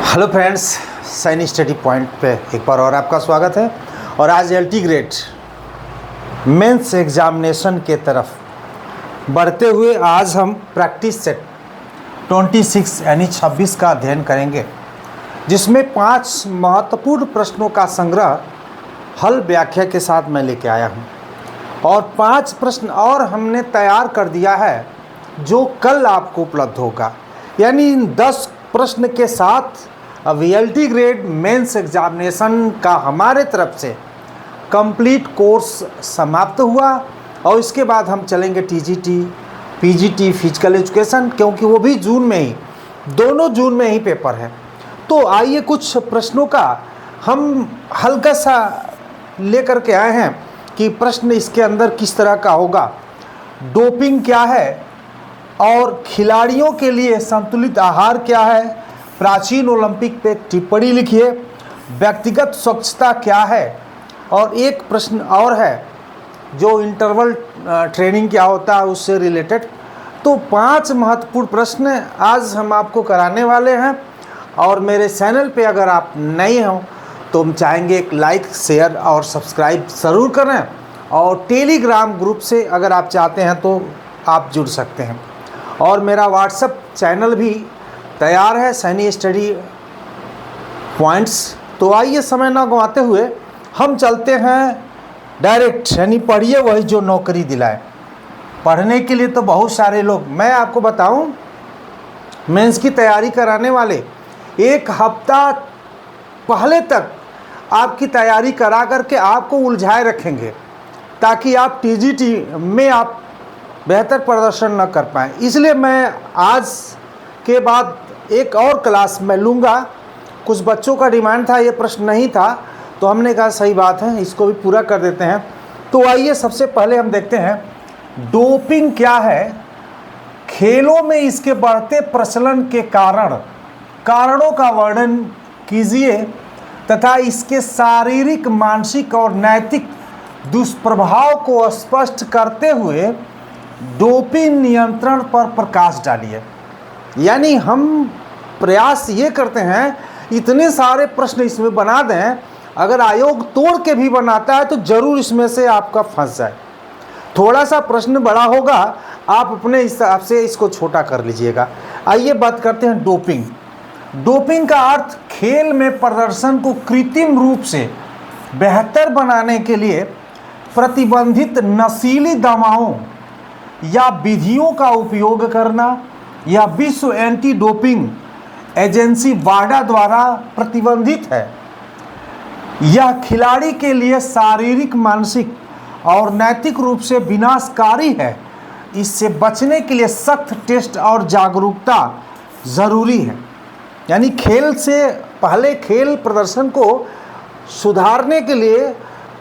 Hello friends, Saini study point पे एक बार और आपका स्वागत है। और आज एलटी ग्रेड मेंस एग्जामिनेशन के तरफ बढ़ते हुए आज हम प्रैक्टिस सेट 26 यानी 26 का अध्ययन करेंगे, जिसमें 5 महत्वपूर्ण प्रश्नों का संग्रह हल व्याख्या के साथ मैं लेके आया हूँ। और 5 प्रश्न और हमने तैयार कर दिया है जो कल आपको उपलब्ध होगा। यानी इन 10 प्रश्न के साथ अब एलटी ग्रेड मेंस एग्जामिनेशन का हमारे तरफ से कंप्लीट कोर्स समाप्त हुआ। और इसके बाद हम चलेंगे टीजीटी, पीजीटी, फिजिकल एजुकेशन, क्योंकि वो भी जून में ही, दोनों जून में ही पेपर है। तो आइए कुछ प्रश्नों का हम हल्का सा लेकर के आए हैं कि प्रश्न इसके अंदर किस तरह का होगा। डोपिंग क्या है और खिलाड़ियों के लिए संतुलित आहार क्या है, प्राचीन ओलंपिक पे टिप्पणी लिखिए, व्यक्तिगत स्वच्छता क्या है, और एक प्रश्न और है जो इंटरवल ट्रेनिंग क्या होता है उससे रिलेटेड। तो 5 महत्वपूर्ण प्रश्न आज हम आपको कराने वाले हैं। और मेरे चैनल पे अगर आप नए हो तो हम चाहेंगे एक लाइक, शेयर और सब्सक्राइब ज़रूर करें। और टेलीग्राम ग्रुप से अगर आप चाहते हैं तो आप जुड़ सकते हैं। और मेरा व्हाट्सएप चैनल भी तैयार है, सैनी स्टडी पॉइंट्स। तो आइए समय ना गंवाते हुए हम चलते हैं डायरेक्ट, यानी पढ़िए वही जो नौकरी दिलाए। पढ़ने के लिए तो बहुत सारे लोग, मैं आपको बताऊं, मेंस की तैयारी कराने वाले 1 हफ्ता पहले तक आपकी तैयारी करा करके आपको उलझाए रखेंगे ताकि आप टीजीटी में आप बेहतर प्रदर्शन न कर पाएँ। इसलिए मैं आज के बाद एक और क्लास में लूँगा। कुछ बच्चों का डिमांड था, ये प्रश्न नहीं था, तो हमने कहा सही बात है, इसको भी पूरा कर देते हैं। तो आइए सबसे पहले हम देखते हैं डोपिंग क्या है, खेलों में इसके बढ़ते प्रचलन के कारणों का वर्णन कीजिए तथा इसके शारीरिक, मानसिक और नैतिक दुष्प्रभाव को स्पष्ट करते हुए डोपिंग नियंत्रण पर प्रकाश डालिए। यानी हम प्रयास ये करते हैं इतने सारे प्रश्न इसमें बना दें, अगर आयोग तोड़ के भी बनाता है तो जरूर इसमें से आपका फंस जाए। थोड़ा सा प्रश्न बड़ा होगा, आप अपने हिसाब से इसको छोटा कर लीजिएगा। आइए बात करते हैं डोपिंग। डोपिंग का अर्थ खेल में प्रदर्शन को कृत्रिम रूप से बेहतर बनाने के लिए प्रतिबंधित नशीली दवाओं या विधियों का उपयोग करना या विश्व एंटी डोपिंग एजेंसी वाडा द्वारा प्रतिबंधित है। यह खिलाड़ी के लिए शारीरिक, मानसिक और नैतिक रूप से विनाशकारी है। इससे बचने के लिए सख्त टेस्ट और जागरूकता ज़रूरी है। यानी खेल से पहले खेल प्रदर्शन को सुधारने के लिए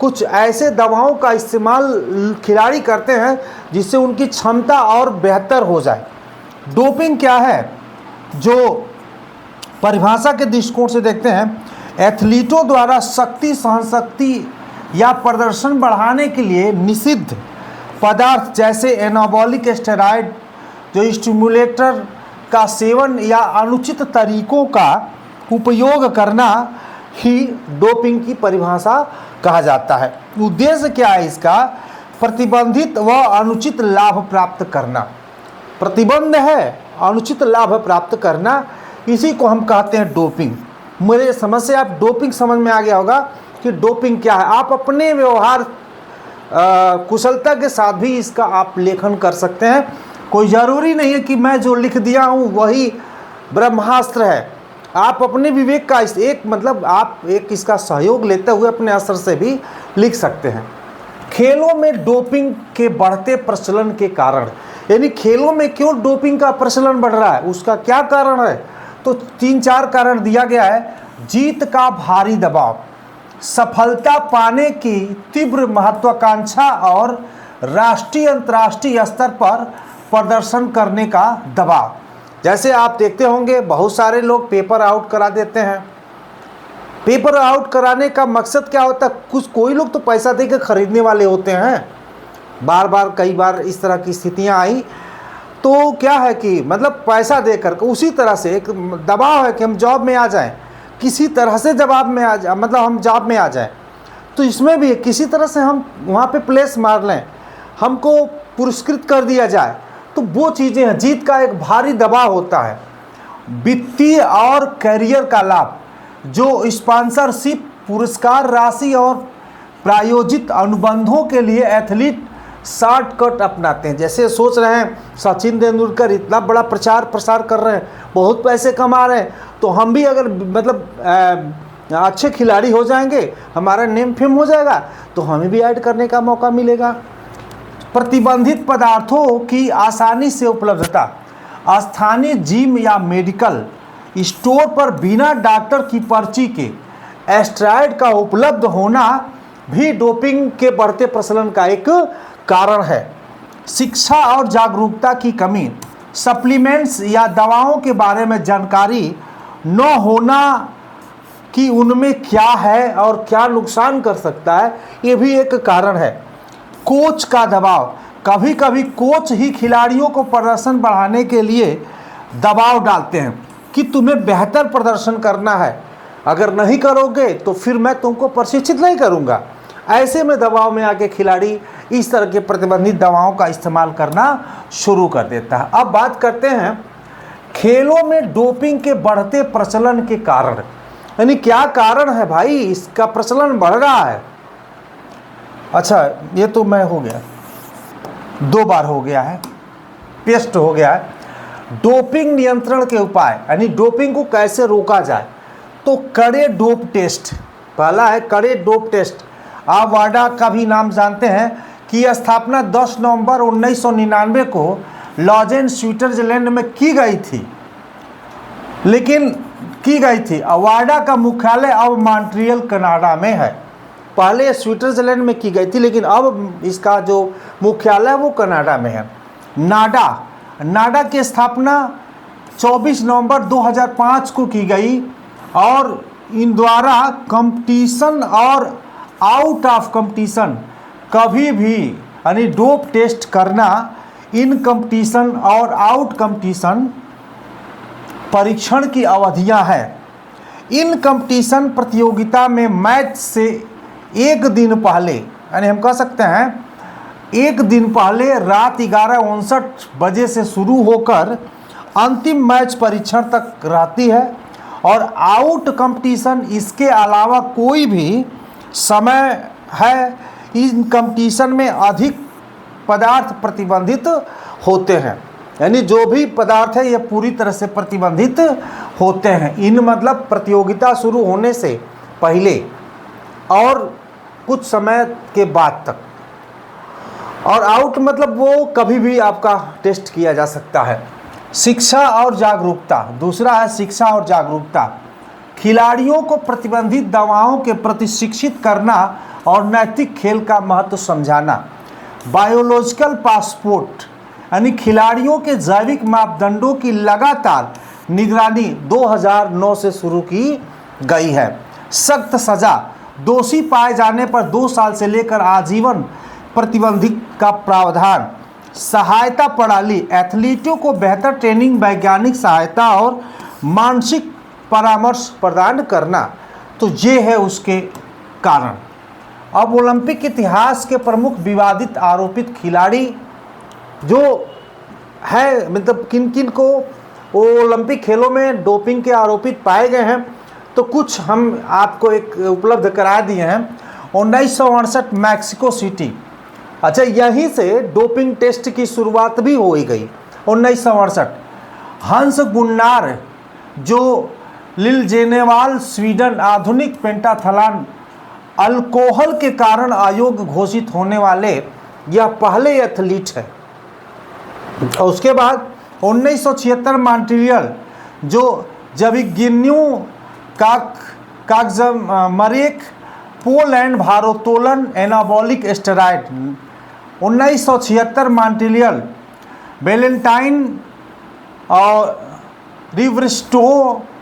कुछ ऐसे दवाओं का इस्तेमाल खिलाड़ी करते हैं जिससे उनकी क्षमता और बेहतर हो जाए। डोपिंग क्या है, जो परिभाषा के दृष्टिकोण से देखते हैं, एथलीटों द्वारा शक्ति, सहनशक्ति या प्रदर्शन बढ़ाने के लिए निषिद्ध पदार्थ जैसे एनाबॉलिक स्टेरॉयड, जो स्टिमुलेटर का सेवन या अनुचित तरीकों का उपयोग करना ही डोपिंग की परिभाषा कहा जाता है। उद्देश्य क्या है इसका? प्रतिबंधित व अनुचित लाभ प्राप्त करना। प्रतिबंध है, अनुचित लाभ प्राप्त करना, इसी को हम कहते हैं डोपिंग। मेरे समझ से आप डोपिंग समझ में आ गया होगा कि डोपिंग क्या है। आप अपने व्यवहार कुशलता के साथ भी इसका आप लेखन कर सकते हैं। कोई ज़रूरी नहीं है कि मैं जो लिख दिया हूँ वही ब्रह्मास्त्र है। आप अपने विवेक का आप एक इसका सहयोग लेते हुए अपने असर से भी लिख सकते हैं। खेलों में डोपिंग के बढ़ते प्रचलन के कारण, यानी खेलों में क्यों डोपिंग का प्रचलन बढ़ रहा है, उसका क्या कारण है? तो 3-4 कारण दिया गया है। जीत का भारी दबाव, सफलता पाने की तीव्र महत्वाकांक्षा और राष्ट्रीय अंतर्राष्ट्रीय स्तर पर प्रदर्शन करने का दबाव। जैसे आप देखते होंगे बहुत सारे लोग पेपर आउट करा देते हैं। पेपर आउट कराने का मकसद क्या होता है? कोई लोग तो पैसा देकर खरीदने वाले होते हैं। कई बार इस तरह की स्थितियां आई तो क्या है कि मतलब पैसा देकर उसी तरह से एक दबाव है कि हम जॉब में आ जाएं, किसी तरह से जवाब में आ जाए, मतलब हम जॉब में आ जाएं, तो इसमें भी किसी तरह से हम वहाँ पे प्लेस मार लें, हमको पुरस्कृत कर दिया जाए, तो वो चीज़ें हैं। जीत का एक भारी दबाव होता है। वित्तीय और करियर का लाभ, जो स्पॉन्सरशिप, पुरस्कार राशि और प्रायोजित अनुबंधों के लिए एथलीट शॉर्टकट अपनाते हैं। जैसे सोच रहे हैं सचिन तेंदुलकर इतना बड़ा प्रचार प्रसार कर रहे हैं, बहुत पैसे कमा रहे हैं, तो हम भी अगर मतलब अच्छे खिलाड़ी हो जाएंगे, हमारा नेम फेम हो जाएगा, तो हमें भी ऐड करने का मौका मिलेगा। प्रतिबंधित पदार्थों की आसानी से उपलब्धता, स्थानीय जिम या मेडिकल स्टोर पर बिना डॉक्टर की पर्ची के एस्टेरॉयड का उपलब्ध होना भी डोपिंग के बढ़ते प्रचलन का एक कारण है। शिक्षा और जागरूकता की कमी, सप्लीमेंट्स या दवाओं के बारे में जानकारी न होना कि उनमें क्या है और क्या नुकसान कर सकता है, ये भी एक कारण है। कोच का दबाव, कभी कभी कोच ही खिलाड़ियों को प्रदर्शन बढ़ाने के लिए दबाव डालते हैं कि तुम्हें बेहतर प्रदर्शन करना है, अगर नहीं करोगे तो फिर मैं तुमको प्रशिक्षित नहीं करूंगा। ऐसे में दबाव में आके खिलाड़ी इस तरह के प्रतिबंधित दवाओं का इस्तेमाल करना शुरू कर देता है। अब बात करते हैं खेलों में डोपिंग के बढ़ते प्रचलन के कारण, यानी क्या कारण है भाई इसका प्रचलन बढ़ रहा है। अच्छा, ये तो मैं हो गया, 2 बार हो गया है, पेस्ट हो गया है। डोपिंग नियंत्रण के उपाय, यानी डोपिंग को कैसे रोका जाए, तो कड़े डोप टेस्ट। पहला है कड़े डोप टेस्ट। आप वाडा का भी नाम जानते हैं कि स्थापना 10 नवंबर 1999 को लॉजेन स्विट्जरलैंड में की गई थी, लेकिन की गई थी। वाडा का मुख्यालय अब मॉन्ट्रियल कनाडा में है। पहले स्विट्जरलैंड में की गई थी, लेकिन अब इसका जो मुख्यालय है वो कनाडा में है। नाडा की स्थापना 24 नवंबर 2005 को की गई और इन द्वारा कंपटीशन और आउट ऑफ कंपटीशन कभी भी, यानी डोप टेस्ट करना, इन कंपटीशन और आउट कंपटीशन परीक्षण की अवधियां हैं। इन कंपटीशन प्रतियोगिता में मैच से एक दिन पहले, यानी हम कह सकते हैं एक दिन पहले रात 11:59 बजे से शुरू होकर अंतिम मैच परीक्षण तक रहती है, और आउट कंपटीशन इसके अलावा कोई भी समय है। इन कंपटीशन में अधिक पदार्थ प्रतिबंधित होते हैं, यानी जो भी पदार्थ है ये पूरी तरह से प्रतिबंधित होते हैं। इन मतलब प्रतियोगिता शुरू होने से पहले और कुछ समय के बाद तक, और आउट मतलब वो कभी भी आपका टेस्ट किया जा सकता है। शिक्षा और जागरूकता, दूसरा है शिक्षा और जागरूकता। खिलाड़ियों को प्रतिबंधित दवाओं के प्रति शिक्षित करना और नैतिक खेल का महत्व समझाना। बायोलॉजिकल पासपोर्ट, यानी खिलाड़ियों के जैविक मापदंडों की लगातार निगरानी 2009 से शुरू की गई है। सख्त सजा, दोषी पाए जाने पर 2 साल से लेकर आजीवन प्रतिबंधित का प्रावधान। सहायता प्रणाली, एथलीटों को बेहतर ट्रेनिंग, वैज्ञानिक सहायता और मानसिक परामर्श प्रदान करना। तो ये है उसके कारण। अब ओलंपिक इतिहास के प्रमुख विवादित आरोपित खिलाड़ी जो है, मतलब किन किन को ओलंपिक खेलों में डोपिंग के आरोपित पाए गए हैं, तो कुछ हम आपको एक उपलब्ध करा दिए हैं। 1968 मैक्सिको सिटी, अच्छा यहीं से डोपिंग टेस्ट की शुरुआत भी हो गई 1968। हंस गुन्नार जो लिलजेनेवाल स्वीडन, आधुनिक पेंटाथलन अल्कोहल के कारण अयोग्य घोषित होने वाले यह पहले एथलीट है। और उसके बाद 1976 मॉन्ट्रियल जो जविग्नियो काक्जमरेक पोलैंड भारोत्तोलन एनाबॉलिक स्टेरॉयड। 1976 मॉन्ट्रियल वेलेंटाइन और रिवरिस्टो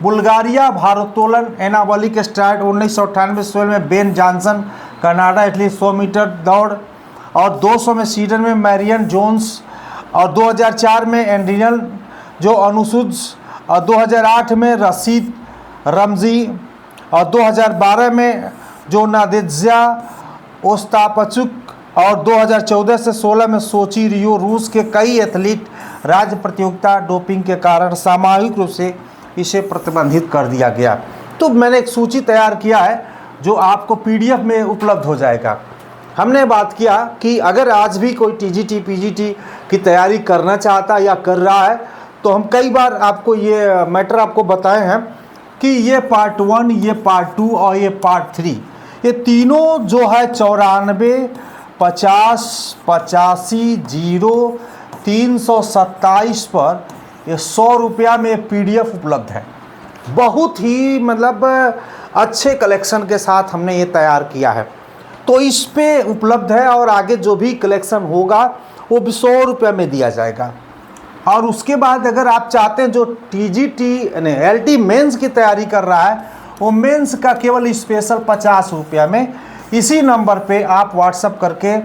बुल्गारिया भारोत्तोलन एनाबॉलिक स्टेरॉयड। 1998 स्वेल में Ben Johnson Canada Italy 100 metre दौड़, और 200 में स्वीडन में मैरियन जोन्स और 2004 में एंड्रियन जो अनुसूज, और 2008 में रशीद रमजी, और 2012 में जो नादेज्या ओस्तापचुक, और 2014 से 16 में सोची रियो। रूस के कई एथलीट राज्य प्रतियोगिता डोपिंग के कारण सामूहिक रूप से इसे प्रतिबंधित कर दिया गया। तो मैंने एक सूची तैयार किया है जो आपको पीडीएफ में उपलब्ध हो जाएगा। हमने बात किया कि अगर आज भी कोई टीजीटी पीजीटी की तैयारी करना चाहता या कर रहा है तो हम कई बार आपको ये मैटर आपको बताए हैं कि ये पार्ट 1, ये पार्ट 2 और ये पार्ट 3, ये तीनों जो है 94, 50, 85, 0, 327 पर ये 100 रुपया में पीडीएफ उपलब्ध है। बहुत ही मतलब अच्छे कलेक्शन के साथ हमने ये तैयार किया है, तो इस पे उपलब्ध है। और आगे जो भी कलेक्शन होगा वो भी 100 रुपये में दिया जाएगा। और उसके बाद अगर आप चाहते हैं जो टीजीटी यानी एलटी मेंस की तैयारी कर रहा है, वो मेंस का केवल स्पेशल 50 रुपया में इसी नंबर पे आप व्हाट्सअप करके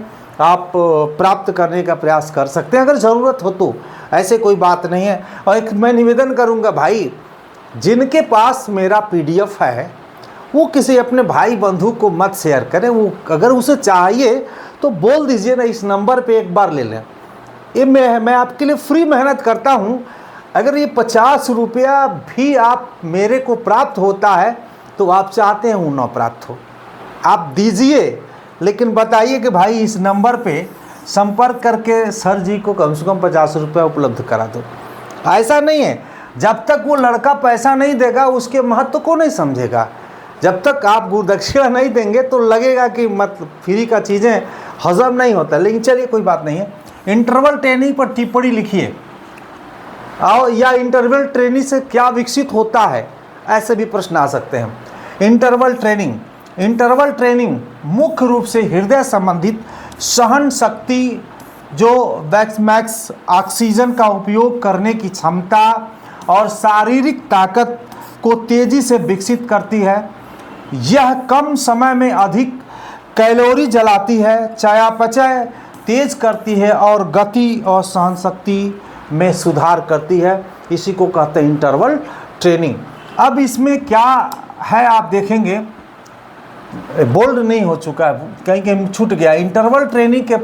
आप प्राप्त करने का प्रयास कर सकते हैं अगर ज़रूरत हो तो। ऐसे कोई बात नहीं है। और एक मैं निवेदन करूँगा भाई, जिनके पास मेरा पीडीएफ है वो किसी अपने भाई बंधु को मत शेयर करें। वो अगर उसे चाहिए तो बोल दीजिए ना, इस नंबर पे एक बार ले लें। ये मैं आपके लिए फ्री मेहनत करता हूँ। अगर ये 50 रुपया भी आप मेरे को प्राप्त होता है तो आप चाहते हैं वो न प्राप्त हो, आप दीजिए, लेकिन बताइए कि भाई इस नंबर पे संपर्क करके सर जी को कम से कम 50 रुपया उपलब्ध करा दो। ऐसा नहीं है, जब तक वो लड़का पैसा नहीं देगा उसके महत्व को नहीं समझेगा। जब तक आप गुरुदक्षिणा नहीं देंगे तो लगेगा कि मतलब फ्री का चीज़ें हजम नहीं होता। लेकिन चलिए कोई बात नहीं है। इंटरवल ट्रेनिंग पर टिप्पणी लिखिए, और या इंटरवल ट्रेनिंग से क्या विकसित होता है, ऐसे भी प्रश्न आ सकते हैं। इंटरवल ट्रेनिंग मुख्य रूप से हृदय संबंधित सहन शक्ति, जो मैक्स ऑक्सीजन का उपयोग करने की क्षमता और शारीरिक ताकत को तेजी से विकसित करती है। यह कम समय में अधिक कैलोरी जलाती है, चयापचय तेज करती है और गति और सहन शक्ति में सुधार करती है। इसी को कहते हैं इंटरवल ट्रेनिंग। अब इसमें क्या है आप देखेंगे, बोल्ड नहीं हो चुका है, कहीं कहीं छूट गया। इंटरवल ट्रेनिंग के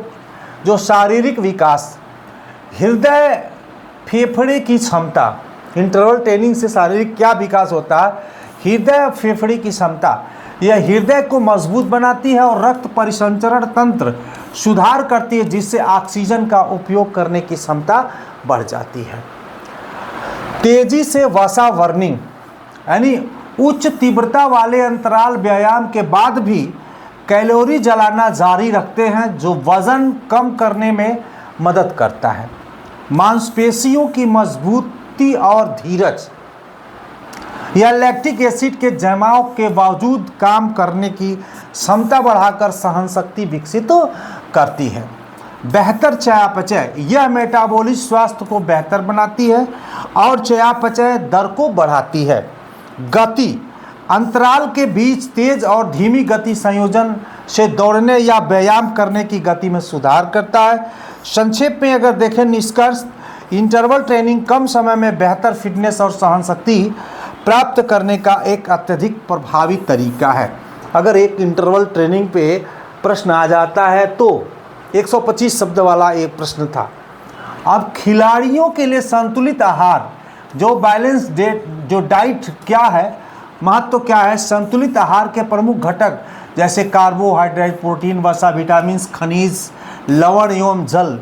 जो शारीरिक विकास, हृदय फेफड़े की क्षमता, इंटरवल ट्रेनिंग से शारीरिक क्या विकास होता है, हृदय फेफड़े की क्षमता, यह हृदय को मजबूत बनाती है और रक्त परिसंचरण तंत्र सुधार करती है, जिससे ऑक्सीजन का उपयोग करने की क्षमता बढ़ जाती है। तेजी से वसा बर्निंग, यानी उच्च तीव्रता वाले अंतराल व्यायाम के बाद भी कैलोरी जलाना जारी रखते हैं, जो वजन कम करने में मदद करता है। मांसपेशियों की मजबूती और धीरज, यह लैक्टिक एसिड के जमाव के बावजूद काम करने की क्षमता बढ़ाकर सहन शक्ति विकसित करती है। बेहतर चयापचय, यह मेटाबॉलिक स्वास्थ्य को बेहतर बनाती है और चयापचय दर को बढ़ाती है। गति, अंतराल के बीच तेज और धीमी गति संयोजन से दौड़ने या व्यायाम करने की गति में सुधार करता है। संक्षेप में अगर देखें निष्कर्ष, इंटरवल ट्रेनिंग कम समय में बेहतर फिटनेस और सहन शक्ति प्राप्त करने का एक अत्यधिक प्रभावी तरीका है। अगर एक इंटरवल ट्रेनिंग पे प्रश्न आ जाता है तो 125 शब्द वाला एक प्रश्न था। अब खिलाड़ियों के लिए संतुलित आहार, जो बैलेंस जो डाइट क्या है, महत्व क्या है। संतुलित आहार के प्रमुख घटक जैसे कार्बोहाइड्रेट, प्रोटीन, वसा, विटामिन, खनिज, लवण एवं जल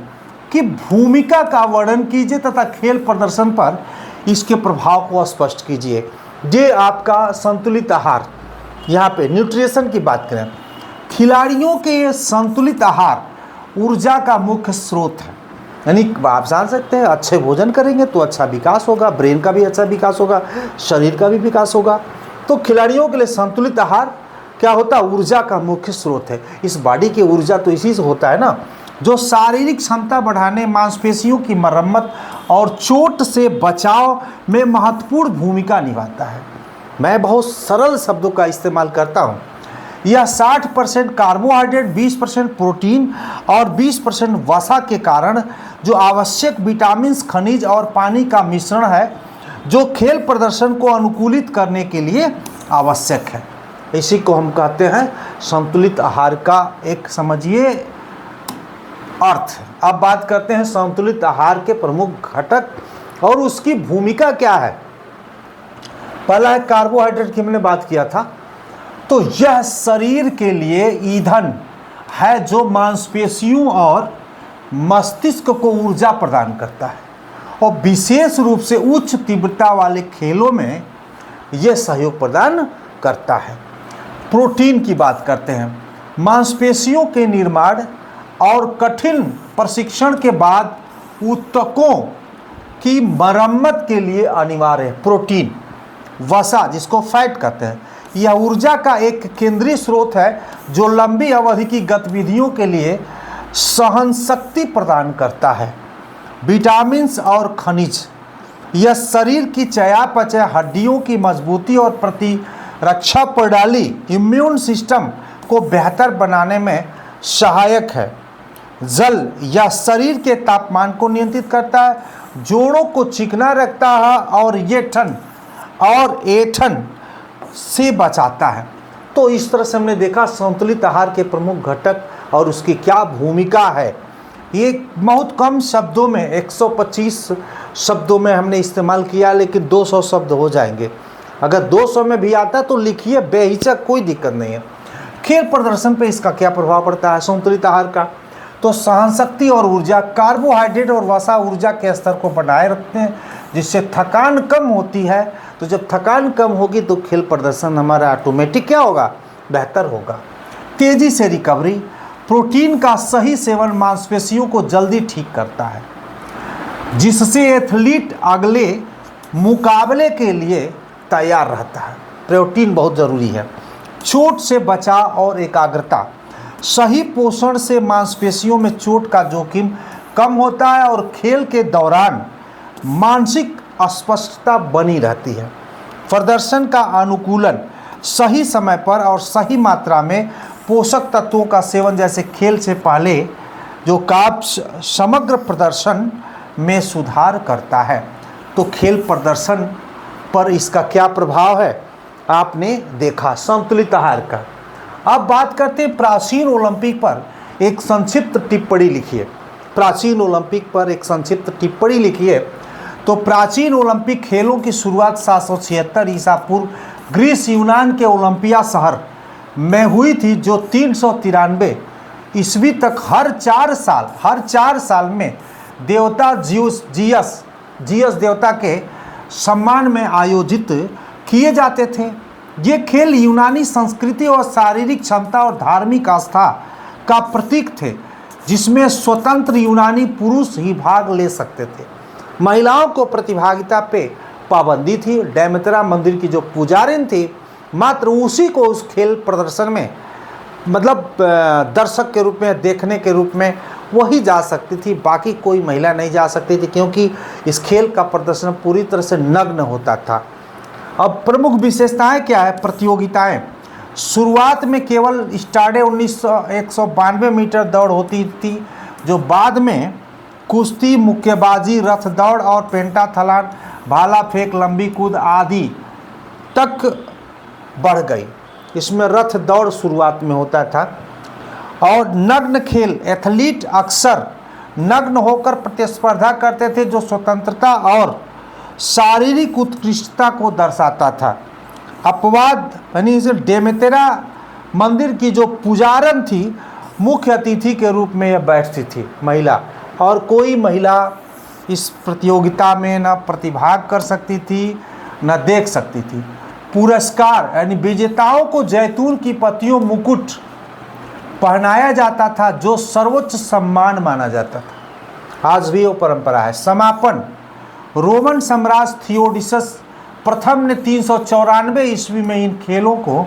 की भूमिका का वर्णन कीजिए तथा खेल प्रदर्शन पर इसके प्रभाव को स्पष्ट कीजिए। ये आपका संतुलित आहार, यहाँ पे न्यूट्रिशन की बात करें, खिलाड़ियों के संतुलित आहार ऊर्जा का मुख्य स्रोत है। यानी आप जान सकते हैं अच्छे भोजन करेंगे तो अच्छा विकास होगा, ब्रेन का भी अच्छा विकास होगा, शरीर का भी विकास होगा। तो खिलाड़ियों के लिए संतुलित आहार क्या होता है, ऊर्जा का मुख्य स्रोत है। इस बॉडी की ऊर्जा तो इसी से होता है ना, जो शारीरिक क्षमता बढ़ाने, मांसपेशियों की मरम्मत और चोट से बचाव में महत्वपूर्ण भूमिका निभाता है। मैं बहुत सरल शब्दों का इस्तेमाल करता हूँ। यह 60% कार्बोहाइड्रेट, 20% प्रोटीन और 20% वसा के कारण जो आवश्यक विटामिन्स, खनिज और पानी का मिश्रण है, जो खेल प्रदर्शन को अनुकूलित करने के लिए आवश्यक है। इसी को हम कहते हैं संतुलित आहार का एक समझिए अर्थ। अब बात करते हैं संतुलित आहार के प्रमुख घटक और उसकी भूमिका क्या है। पहला है कार्बोहाइड्रेट की हमने बात किया था, तो यह शरीर के लिए ईंधन है जो मांसपेशियों और मस्तिष्क को ऊर्जा प्रदान करता है और विशेष रूप से उच्च तीव्रता वाले खेलों में यह सहयोग प्रदान करता है। प्रोटीन की बात करते हैं। मांसपेशियों के निर्माण और कठिन प्रशिक्षण के बाद ऊतकों की मरम्मत के लिए अनिवार्य है। प्रोटीन, वसा जिसको फैट कहते हैं, यह ऊर्जा का एक केंद्रीय स्रोत है जो लंबी अवधि की गतिविधियों के लिए सहन शक्ति प्रदान करता है। विटामिन्स और खनिज, यह शरीर की चयापचय, हड्डियों की मजबूती और प्रतिरक्षा प्रणाली, इम्यून सिस्टम को बेहतर बनाने में सहायक है। जल, यह शरीर के तापमान को नियंत्रित करता है, जोड़ों को चिकना रखता है और ऐंठन से बचाता है। तो इस तरह से हमने देखा संतुलित आहार के प्रमुख घटक और उसकी क्या भूमिका है। ये बहुत कम शब्दों में 125 शब्दों में हमने इस्तेमाल किया, लेकिन 200 शब्द हो जाएंगे। अगर 200 में भी आता तो लिखिए बेहिचक, कोई दिक्कत नहीं है। खेल प्रदर्शन पे इसका क्या प्रभाव पड़ता है संतुलित आहार का, तो सहनशक्ति और ऊर्जा, कार्बोहाइड्रेट और वसा ऊर्जा के स्तर को बनाए रखते हैं जिससे थकान कम होती है। तो जब थकान कम होगी तो खेल प्रदर्शन हमारा ऑटोमेटिक क्या होगा, बेहतर होगा। तेजी से रिकवरी, प्रोटीन का सही सेवन मांसपेशियों को जल्दी ठीक करता है जिससे एथलीट अगले मुकाबले के लिए तैयार रहता है। प्रोटीन बहुत ज़रूरी है। चोट से बचाव और एकाग्रता, सही पोषण से मांसपेशियों में चोट का जोखिम कम होता है और खेल के दौरान मानसिक अस्पष्टता बनी रहती है। प्रदर्शन का अनुकूलन, सही समय पर और सही मात्रा में पोषक तत्वों का सेवन जैसे खेल से पहले जो समग्र प्रदर्शन में सुधार करता है। तो खेल प्रदर्शन पर इसका क्या प्रभाव है आपने देखा संतुलित आहार का। अब बात करते हैं प्राचीन ओलंपिक पर एक संक्षिप्त टिप्पणी लिखिए। प्राचीन ओलंपिक पर एक संक्षिप्त टिप्पणी लिखिए। तो प्राचीन ओलंपिक खेलों की शुरुआत 776 ईसा पूर्व ग्रीस यूनान के ओलंपिया शहर में हुई थी, जो 393 ईस्वी तक हर 4 साल में देवता जियस देवता के सम्मान में आयोजित किए जाते थे। ये खेल यूनानी संस्कृति और शारीरिक क्षमता और धार्मिक आस्था का प्रतीक थे, जिसमें स्वतंत्र यूनानी पुरुष ही भाग ले सकते थे। महिलाओं को प्रतिभागिता पे पाबंदी थी। डेमेत्रा मंदिर की जो पुजारिन थी, मात्र उसी को उस खेल प्रदर्शन में मतलब दर्शक के रूप में, देखने के रूप में वही जा सकती थी, बाकी कोई महिला नहीं जा सकती थी, क्योंकि इस खेल का प्रदर्शन पूरी तरह से नग्न होता था। अब प्रमुख विशेषताएं क्या है, प्रतियोगिताएं। शुरुआत में केवल स्टार्डे 192 मीटर दौड़ होती थी, जो बाद में कुश्ती, मुक्केबाजी, रथ दौड़ और पेंटाथलन, भाला फेंक, लंबी कूद आदि तक बढ़ गई। इसमें रथ दौड़ शुरुआत में होता था। और नग्न खेल, एथलीट अक्सर नग्न होकर प्रतिस्पर्धा करते थे, जो स्वतंत्रता और शारीरिक उत्कृष्टता को दर्शाता था। अपवाद यानी डेमेतेरा मंदिर की जो पुजारन थी, मुख्य अतिथि के रूप में यह बैठती थी महिला, और कोई महिला इस प्रतियोगिता में न प्रतिभाग कर सकती थी न देख सकती थी। पुरस्कार यानी विजेताओं को जैतून की पत्तियों मुकुट पहनाया जाता था, जो सर्वोच्च सम्मान माना जाता था। आज भी वो परंपरा है। समापन, रोमन सम्राट थियोडिसस प्रथम ने 394 ईस्वी में इन खेलों को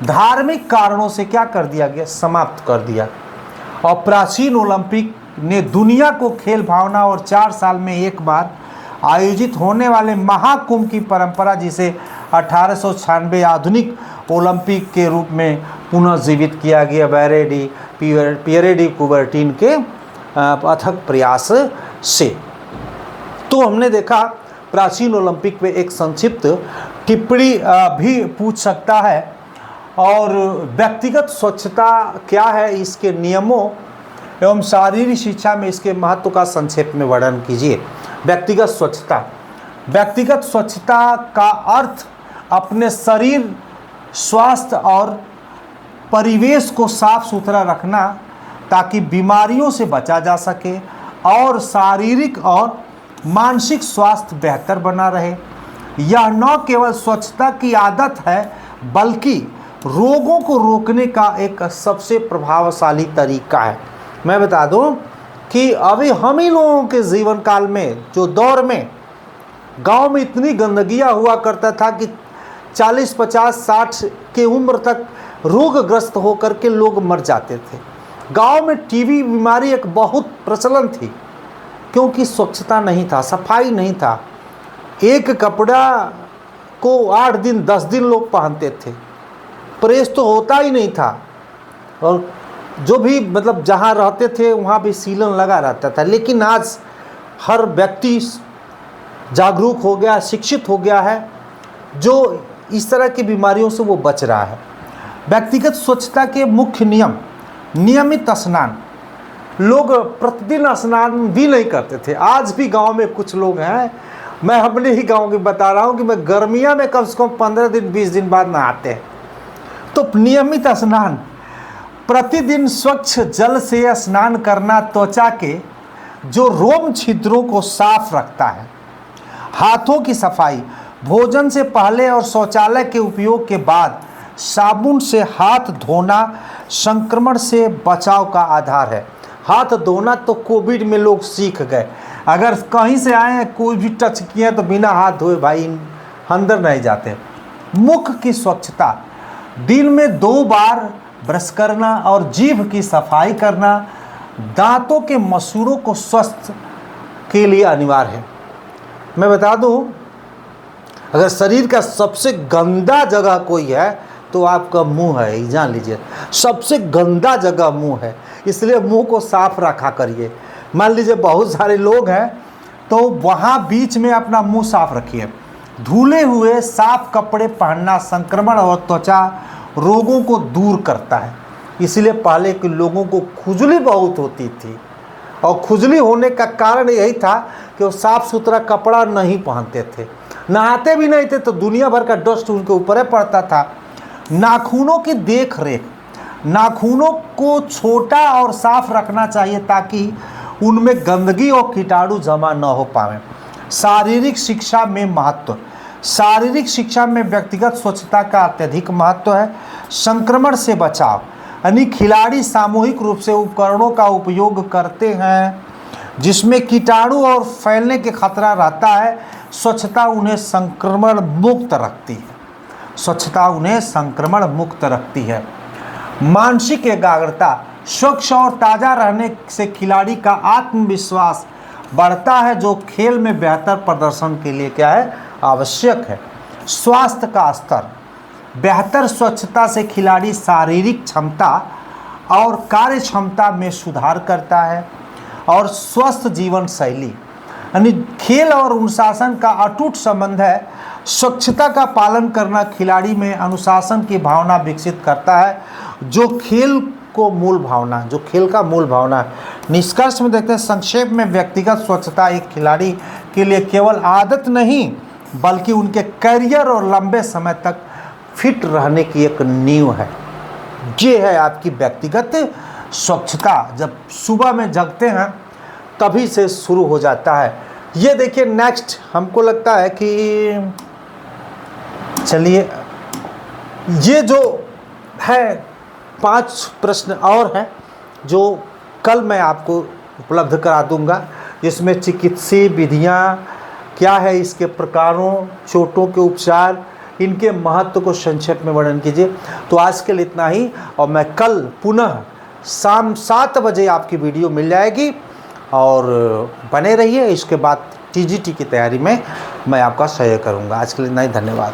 धार्मिक कारणों से क्या कर दिया गया, समाप्त कर दिया। और प्राचीन ओलंपिक ने दुनिया को खेल भावना और 4 साल में एक बार आयोजित होने वाले महाकुंभ की परंपरा, जिसे 1896 आधुनिक ओलंपिक के रूप में पुनर्जीवित किया गया पियरे डी कुबर्टीन के अथक प्रयास से। तो हमने देखा प्राचीन ओलंपिक पे एक संक्षिप्त टिप्पणी भी पूछ सकता है, और व्यक्तिगत स्वच्छता क्या है, इसके नियमों एवं शारीरिक शिक्षा में इसके महत्व का संक्षेप में वर्णन कीजिए। व्यक्तिगत स्वच्छता का अर्थ अपने शरीर, स्वास्थ्य और परिवेश को साफ सुथरा रखना ताकि बीमारियों से बचा जा सके और शारीरिक और मानसिक स्वास्थ्य बेहतर बना रहे। यह न केवल स्वच्छता की आदत है बल्कि रोगों को रोकने का एक सबसे प्रभावशाली तरीका है। मैं बता दूं कि अभी हम ही लोगों के जीवन काल में, जो दौर में गांव में इतनी गंदगियां हुआ करता था कि 40, 50, 60 के उम्र तक रोगग्रस्त होकर के लोग मर जाते थे। गांव में टीबी बीमारी एक बहुत प्रचलन थी, क्योंकि स्वच्छता नहीं था, सफाई नहीं था। एक कपड़ा को 8 दिन 10 दिन लोग पहनते थे, प्रेस तो होता ही नहीं था, और जो भी मतलब जहाँ रहते थे वहाँ भी सीलन लगा रहता था। लेकिन आज हर व्यक्ति जागरूक हो गया, शिक्षित हो गया है, जो इस तरह की बीमारियों से वो बच रहा है। व्यक्तिगत स्वच्छता के मुख्य नियम: नियमित स्नान। लोग प्रतिदिन स्नान भी नहीं करते थे। आज भी गांव में कुछ लोग हैं, मैं अपने ही गांव की बता रहा हूं कि मैं गर्मियां में कम से कम 15 दिन 20 दिन बाद नहाते हैं। तो नियमित स्नान, प्रतिदिन स्वच्छ जल से स्नान करना त्वचा के जो रोम छिद्रों को साफ रखता है। हाथों की सफाई, भोजन से पहले और शौचालय के उपयोग के बाद साबुन से हाथ धोना संक्रमण से बचाव का आधार है। हाथ धोना तो कोविड में लोग सीख गए। अगर कहीं से आए हैं, कोई भी टच किए तो बिना हाथ धोए भाई अंदर नहीं जाते। मुख की स्वच्छता, दिन में 2 बार ब्रश करना और जीभ की सफाई करना दांतों के मसूड़ों को स्वस्थ के लिए अनिवार्य है। मैं बता दूं, अगर शरीर का सबसे गंदा जगह कोई है तो आपका मुंह है, जान लीजिए। सबसे गंदा जगह मुंह है, इसलिए मुंह को साफ रखा करिए। मान लीजिए बहुत सारे लोग हैं तो वहाँ बीच में अपना मुंह साफ रखिए। धुले हुए साफ कपड़े पहनना संक्रमण और त्वचा रोगों को दूर करता है। इसलिए पहले के लोगों को खुजली बहुत होती थी, और खुजली होने का कारण यही था कि वो साफ सुथरा कपड़ा नहीं पहनते थे, नहाते भी नहीं थे, तो दुनिया भर का डस्ट उनके ऊपर पड़ता था। नाखूनों की देख रेख, नाखूनों को छोटा और साफ रखना चाहिए ताकि उनमें गंदगी और कीटाणु जमा न हो पाए। शारीरिक शिक्षा में महत्व, शारीरिक शिक्षा में व्यक्तिगत स्वच्छता का अत्यधिक महत्व है। संक्रमण से बचाव, यानी खिलाड़ी सामूहिक रूप से उपकरणों का उपयोग करते हैं जिसमें कीटाणु और फैलने के खतरा रहता है। स्वच्छता उन्हें संक्रमण मुक्त रखती है, स्वच्छता उन्हें संक्रमण मुक्त रखती है। मानसिक एकाग्रता, स्वच्छ और ताज़ा रहने से खिलाड़ी का आत्मविश्वास बढ़ता है, जो खेल में बेहतर प्रदर्शन के लिए क्या है, आवश्यक है। स्वास्थ्य का स्तर, बेहतर स्वच्छता से खिलाड़ी शारीरिक क्षमता और कार्य क्षमता में सुधार करता है। और स्वस्थ जीवन शैली, यानी खेल और अनुशासन का अटूट संबंध है। स्वच्छता का पालन करना खिलाड़ी में अनुशासन की भावना विकसित करता है, जो खेल का मूल भावना है। निष्कर्ष में देखते हैं, संक्षेप में व्यक्तिगत स्वच्छता एक खिलाड़ी के लिए केवल आदत नहीं बल्कि उनके करियर और लंबे समय तक फिट रहने की एक नींव है। ये है आपकी व्यक्तिगत स्वच्छता। जब सुबह में जगते हैं तभी से शुरू हो जाता है। ये देखिए नेक्स्ट, हमको लगता है कि चलिए ये जो है 5 प्रश्न और हैं जो कल मैं आपको उपलब्ध करा दूंगा, जिसमें चिकित्सीय विधियाँ क्या है, इसके प्रकारों, चोटों के उपचार, इनके महत्व को संक्षेप में वर्णन कीजिए। तो आज के लिए इतना ही, और मैं कल पुनः शाम 7 बजे आपकी वीडियो मिल जाएगी, और बने रहिए। इसके बाद टीजीटी की तैयारी में मैं आपका सहयोग करूंगा। आज के लिए इतना ही, धन्यवाद।